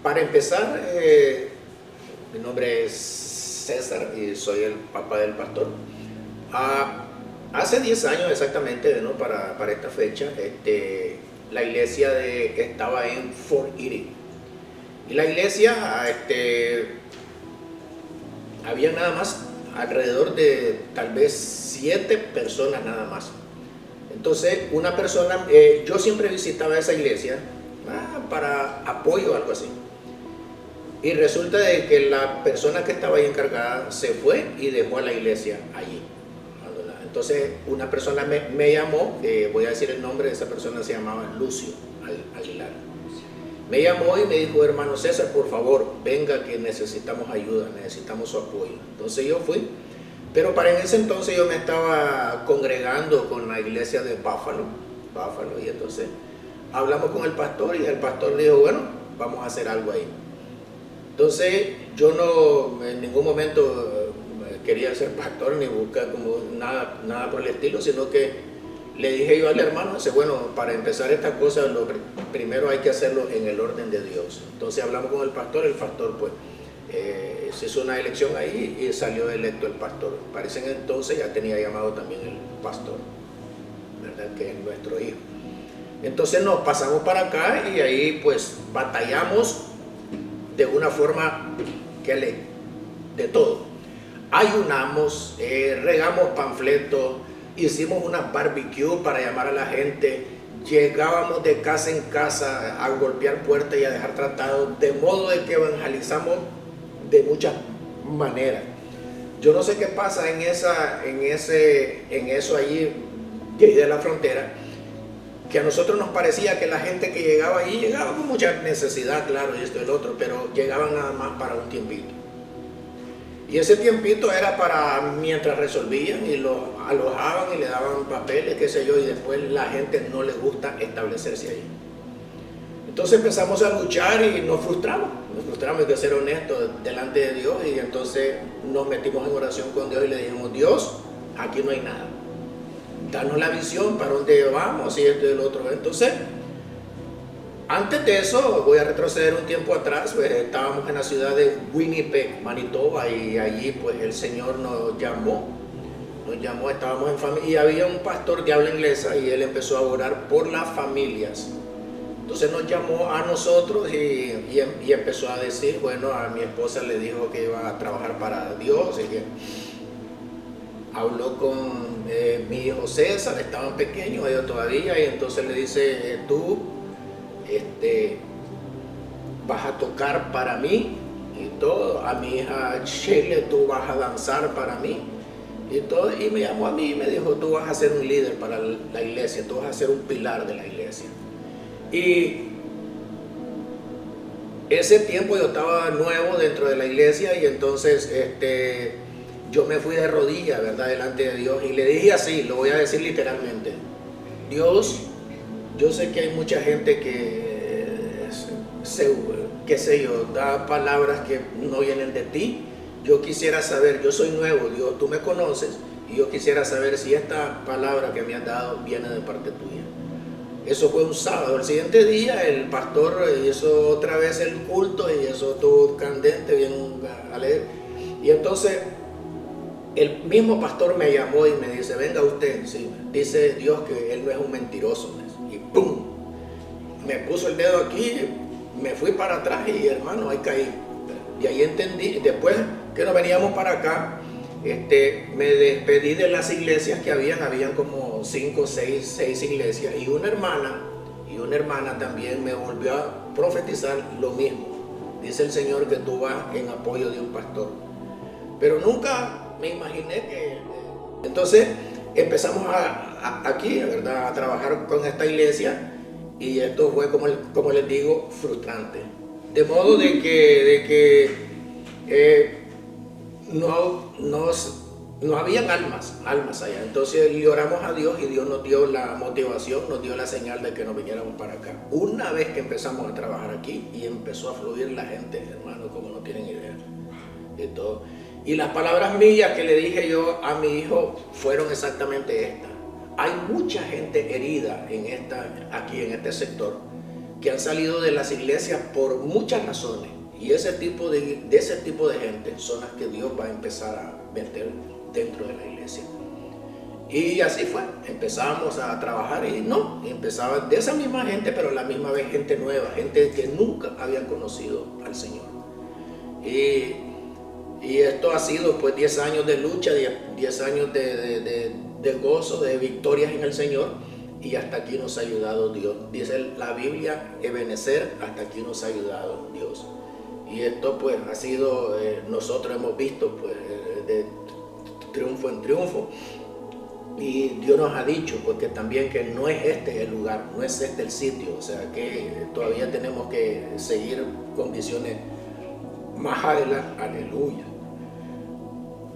Para empezar, mi nombre es César y soy el papá del pastor. Hace 10 años exactamente, ¿no? Para esta fecha, la iglesia estaba en Fort Erie. Y la iglesia, había nada más alrededor de tal vez 7 personas nada más. Entonces, una persona, yo siempre visitaba esa iglesia para apoyo o algo así. Y resulta de que la persona que estaba ahí encargada se fue y dejó a la iglesia allí. Entonces, una persona me llamó, voy a decir el nombre de esa persona, se llamaba Lucio Aguilar. Me llamó y me dijo: hermano César, por favor, venga que necesitamos ayuda, necesitamos su apoyo. Entonces yo fui, pero para en ese entonces yo me estaba congregando con la iglesia de Buffalo, y entonces hablamos con el pastor y el pastor dijo: bueno, vamos a hacer algo ahí. Entonces yo no en ningún momento quería ser pastor ni buscar como nada por el estilo, sino que le dije yo al hermano, dice: bueno, para empezar esta cosa, primero hay que hacerlo en el orden de Dios. Entonces hablamos con el pastor pues se hizo una elección ahí y salió electo el pastor. Parece que entonces ya tenía llamado también el pastor, ¿verdad? Que es nuestro hijo. Entonces nos pasamos para acá y ahí pues batallamos de una forma de todo. Ayunamos, regamos panfletos, hicimos una barbecue para llamar a la gente, llegábamos de casa en casa a golpear puertas y a dejar tratados, de modo de que evangelizamos de muchas maneras. Yo no sé qué pasa en eso allí de la frontera, que a nosotros nos parecía que la gente que llegaba allí llegaba con mucha necesidad, claro, y esto y el otro, pero llegaban nada más para un tiempito. Y ese tiempito era para mientras resolvían y los alojaban y le daban papeles, qué sé yo, y después la gente no le gusta establecerse ahí. Entonces empezamos a luchar y nos frustramos, hay que ser honestos delante de Dios, y entonces nos metimos en oración con Dios y le dijimos: Dios, aquí no hay nada, danos la visión para dónde vamos y esto y el otro. Entonces, antes de eso, voy a retroceder un tiempo atrás, pues estábamos en la ciudad de Winnipeg, Manitoba, y allí pues el Señor nos llamó, estábamos en familia, y había un pastor de habla inglesa y él empezó a orar por las familias. Entonces nos llamó a nosotros y empezó a decir, bueno, a mi esposa le dijo que iba a trabajar para Dios, y que habló con mi hijo César, estaban pequeños ellos todavía, y entonces le dice: tú vas a tocar para mí y todo, a mi hija Shirley tú vas a danzar para mí y todo, y me llamó a mí y me dijo: tú vas a ser un líder para la iglesia, tú vas a ser un pilar de la iglesia. Y ese tiempo yo estaba nuevo dentro de la iglesia, y entonces yo me fui de rodillas, ¿verdad?, delante de Dios, y le dije así, lo voy a decir literalmente: Dios, yo sé que hay mucha gente que qué sé yo, da palabras que no vienen de ti. Yo quisiera saber, yo soy nuevo, Dios, tú me conoces, y yo quisiera saber si esta palabra que me has dado viene de parte tuya. Eso fue un sábado. El siguiente día el pastor hizo otra vez el culto y eso todo candente, bien alegre. Y entonces el mismo pastor me llamó y me dice: venga usted, sí, dice Dios que él no es un mentiroso. Y ¡pum! Me puso el dedo aquí, me fui para atrás y, hermano, ahí caí. Y ahí entendí. Después que nos veníamos para acá, me despedí de las iglesias que habían como 5 o 6 iglesias, y una hermana también me volvió a profetizar lo mismo. Dice el Señor que tú vas en apoyo de un pastor. Pero nunca me imaginé que... Entonces empezamos aquí, ¿verdad?, a trabajar con esta iglesia, y esto fue, como les digo, frustrante. De modo de que no habían almas allá. Entonces le oramos a Dios y Dios nos dio la motivación, nos dio la señal de que nos viniéramos para acá. Una vez que empezamos a trabajar aquí y empezó a fluir la gente, hermano, como no tienen idea de todo. Y las palabras mías que le dije yo a mi hijo fueron exactamente estas: hay mucha gente herida aquí en este sector, que han salido de las iglesias por muchas razones. Y ese tipo de gente son las que Dios va a empezar a meter dentro de la iglesia. Y así fue, empezábamos a trabajar y empezaba de esa misma gente, pero a la misma vez gente nueva, gente que nunca habían conocido al Señor. Y esto ha sido pues 10 años de lucha, 10 años de gozo, de victorias en el Señor, y hasta aquí nos ha ayudado Dios. Dice la Biblia, Ebenezer, hasta aquí nos ha ayudado Dios. Y esto pues ha sido, nosotros hemos visto pues de triunfo en triunfo. Y Dios nos ha dicho porque también que no es este el lugar, no es este el sitio, o sea que todavía tenemos que seguir con visiones más adelante, aleluya,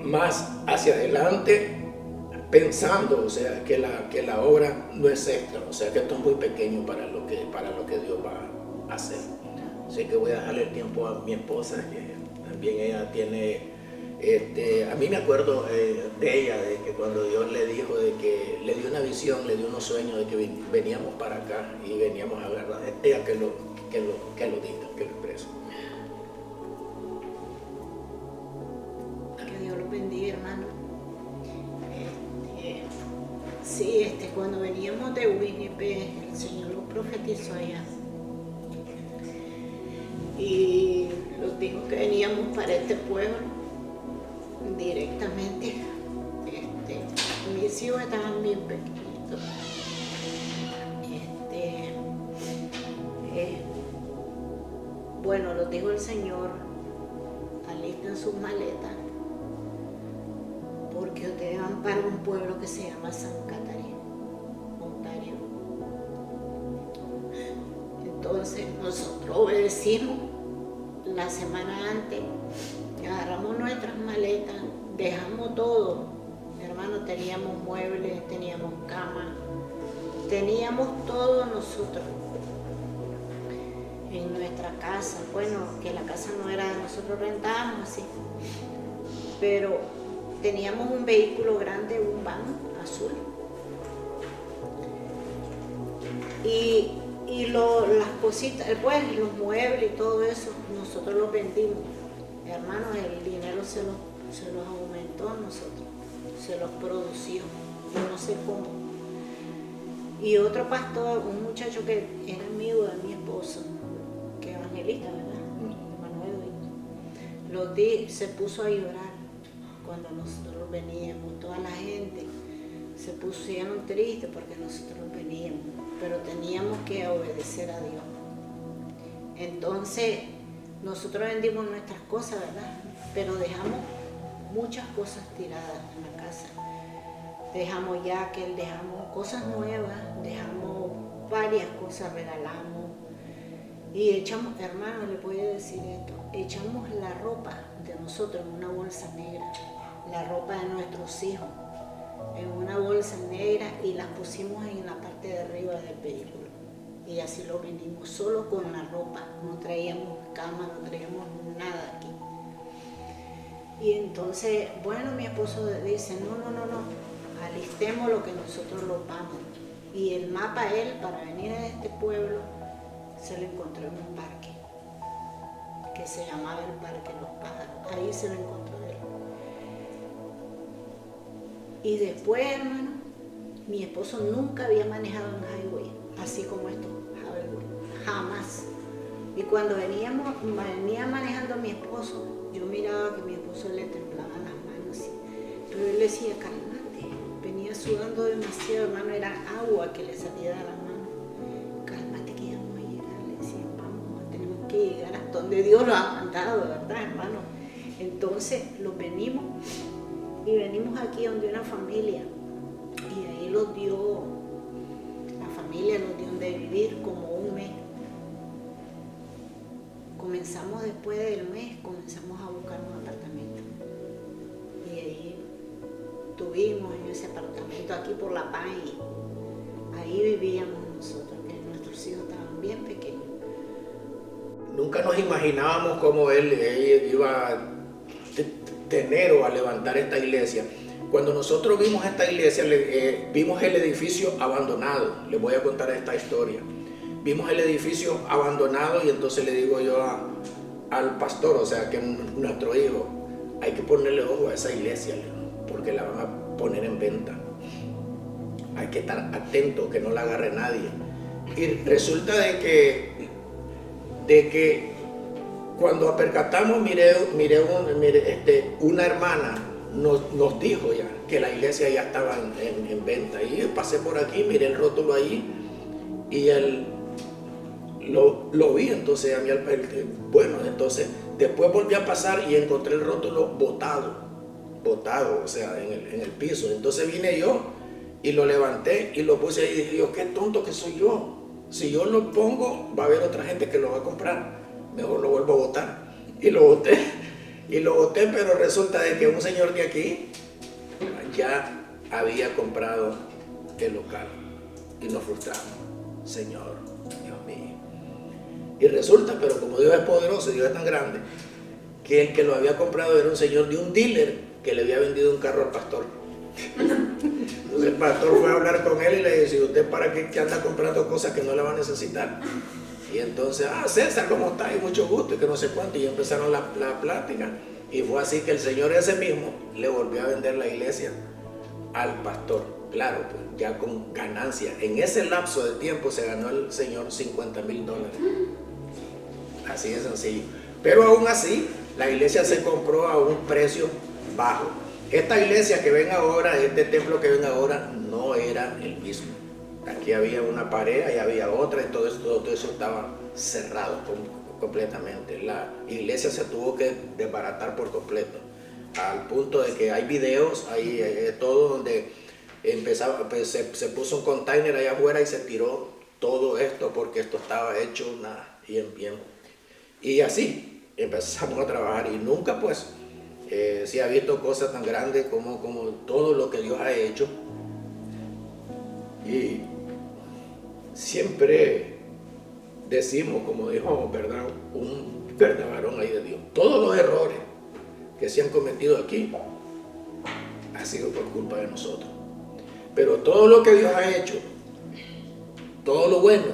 más hacia adelante, pensando, o sea, que la obra no es esta, o sea que esto es muy pequeño para lo que Dios va a hacer. Así que voy a dejarle el tiempo a mi esposa, que también ella tiene... a mí me acuerdo de ella, de que cuando Dios le dijo, de que le dio una visión, le dio unos sueños de que veníamos para acá y veníamos a hablar, ella que lo diga, que lo exprese. Que Dios los bendiga, hermano. Sí, cuando veníamos de Winnipeg, el Señor lo profetizó allá. Y nos dijo que veníamos para este pueblo directamente. Mis hijos estaban bien pequeñitos. Bueno, nos dijo el Señor, alisten sus maletas, porque ustedes van para un pueblo que se llama San Catarina, Ontario. Entonces nosotros obedecimos. La semana antes agarramos nuestras maletas, dejamos todo. Hermano, teníamos muebles, teníamos cama, teníamos todo nosotros en nuestra casa. Bueno, que la casa no era de nosotros, rentábamos así, pero teníamos un vehículo grande, un van azul, y las cositas, pues los muebles y todo eso, nosotros los vendimos. Hermanos, el dinero se los aumentó a nosotros, se los produció, yo no sé cómo. Y otro pastor, un muchacho que era amigo de mi esposo, que es evangelista, ¿verdad? Manuel, se puso a llorar cuando nosotros veníamos, toda la gente se pusieron tristes porque nosotros veníamos, pero teníamos que obedecer a Dios. Entonces, nosotros vendimos nuestras cosas, ¿verdad? Pero dejamos muchas cosas tiradas en la casa. Dejamos jacket, dejamos cosas nuevas, dejamos varias cosas, regalamos. Y echamos, hermano, le voy a decir esto, echamos la ropa de nosotros en una bolsa negra, la ropa de nuestros hijos en una bolsa negra y las pusimos en la parte de arriba del vehículo. Y así lo venimos, solo con la ropa, no traíamos cama, no traíamos nada aquí. Y entonces, bueno, mi esposo dice, no, alistemos lo que nosotros lo vamos. Y el mapa él, para venir a este pueblo, se lo encontró en un parque, que se llamaba el Parque Los Pájaros. Ahí se lo encontró él. Y después, hermano, mi esposo nunca había manejado en highway, así como esto, highway, jamás. Y cuando venía manejando mi esposo, yo miraba que mi esposo le temblaban las manos así. Pero él decía, cálmate, venía sudando demasiado, hermano, era agua que le salía de las manos. Cálmate que ya vamos a llegar, le decía, vamos, tenemos que llegar hasta donde Dios lo ha mandado, ¿verdad, hermano? Entonces, venimos aquí donde una familia, y ahí la familia nos dio donde vivir como un mes. Comenzamos después del mes, comenzamos a buscar un apartamento. Y ahí tuvimos en ese apartamento aquí por La Paz, y ahí vivíamos nosotros, que nuestros hijos estaban bien pequeños. Nunca nos imaginábamos cómo él iba a tener o a levantar esta iglesia. Cuando nosotros vimos esta iglesia, vimos el edificio abandonado. Les voy a contar esta historia. vimos el edificio abandonado y entonces le digo yo al pastor, o sea, que nuestro hijo, hay que ponerle ojo a esa iglesia, porque la van a poner en venta. Hay que estar atento que no la agarre nadie. Y resulta de que cuando apercatamos, una hermana nos dijo ya que la iglesia ya estaba en venta. Y pasé por aquí, miré el rótulo ahí y lo vi. Entonces, bueno, entonces después volví a pasar y encontré el rótulo botado, o sea, en el piso. Entonces vine yo y lo levanté y lo puse ahí y dije yo, qué tonto que soy yo. Si yo lo pongo, va a haber otra gente que lo va a comprar. Mejor lo vuelvo a botar. Y lo boté, pero resulta de que un señor de aquí ya había comprado el local. Y nos frustramos. Señor, Dios mío. Y resulta, pero como Dios es poderoso, Dios es tan grande, que el que lo había comprado era un señor de un dealer que le había vendido un carro al pastor. Entonces el pastor fue a hablar con él y le dice, ¿usted para qué anda comprando cosas que no le va a necesitar? Y entonces, César, ¿cómo está? Y mucho gusto, y que no sé cuánto. Y empezaron la plática. Y fue así que el señor ese mismo le volvió a vender la iglesia al pastor. Claro, pues ya con ganancia. En ese lapso de tiempo se ganó el señor $50,000. Así de sencillo. Pero aún así, la iglesia se compró a un precio bajo. Esta iglesia que ven ahora, este templo que ven ahora, no era el mismo. Aquí había una pared, ahí había otra, y todo eso estaba cerrado completamente. La iglesia se tuvo que desbaratar por completo, al punto de que hay videos, hay todo donde empezaba, pues, se puso un container allá afuera y se tiró todo esto porque esto estaba hecho bien. Y así empezamos a trabajar y nunca pues se ha visto cosas tan grandes como todo lo que Dios ha hecho. Y siempre decimos, como dijo, ¿verdad?, un varón ahí de Dios, todos los errores que se han cometido aquí ha sido por culpa de nosotros. Pero todo lo que Dios ha hecho, todo lo bueno,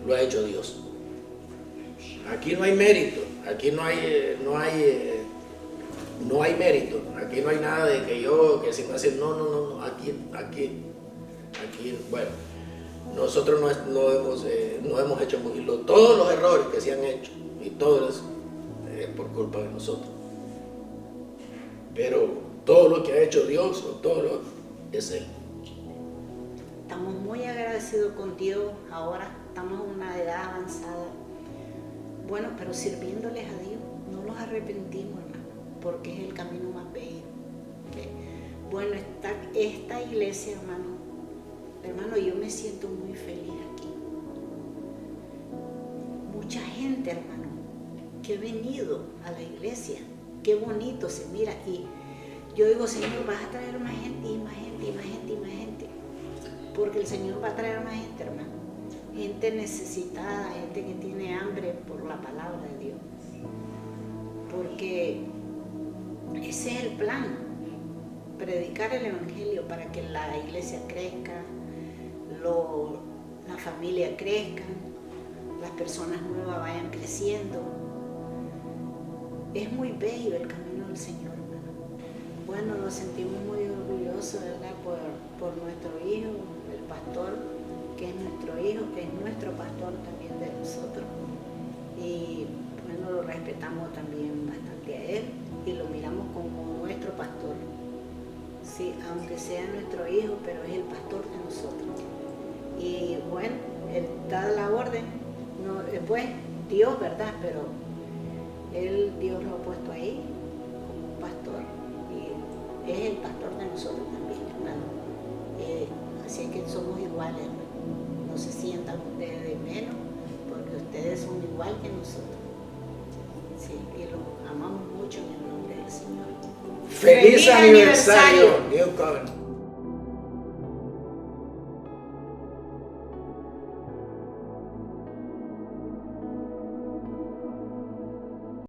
lo ha hecho Dios. Aquí no hay mérito, aquí no hay mérito, aquí no hay nada de que yo, que si me hacen, no, aquí, bueno, nosotros no hemos hecho todos los errores que se han hecho, y todo eso es por culpa de nosotros. Pero todo lo que ha hecho Dios, es Él. Estamos muy agradecidos con Dios, ahora estamos en una edad avanzada. Bueno, pero sirviéndoles a Dios, no los arrepentimos, hermano, porque es el camino más bello. ¿Okay? Bueno, esta iglesia, hermano, yo me siento muy feliz aquí. Mucha gente, hermano, que ha venido a la iglesia, qué bonito se mira. Y yo digo, Señor, vas a traer más gente y más gente y más gente y más gente. Porque el Señor va a traer más gente, hermano. Gente necesitada, gente que tiene hambre por la palabra de Dios. Porque ese es el plan, predicar el evangelio para que la iglesia crezca, la familia crezca, las personas nuevas vayan creciendo. Es muy bello el camino del Señor, hermano. Bueno, nos sentimos muy orgullosos, ¿verdad?, por nuestro hijo, el pastor, que es nuestro hijo, que es nuestro pastor también de nosotros. Y bueno, lo respetamos también bastante a él y lo miramos como nuestro pastor. Sí, aunque sea nuestro hijo, pero es el pastor de nosotros. Y bueno, él da la orden, pues Dios, ¿verdad? Pero Dios lo ha puesto ahí como pastor y es el pastor de nosotros también, hermano. Así es que somos iguales, hermano. No se sientan ustedes de menos, porque ustedes son igual que nosotros. Sí, y los amamos mucho en el nombre del Señor. ¡Feliz aniversario, New Covenant!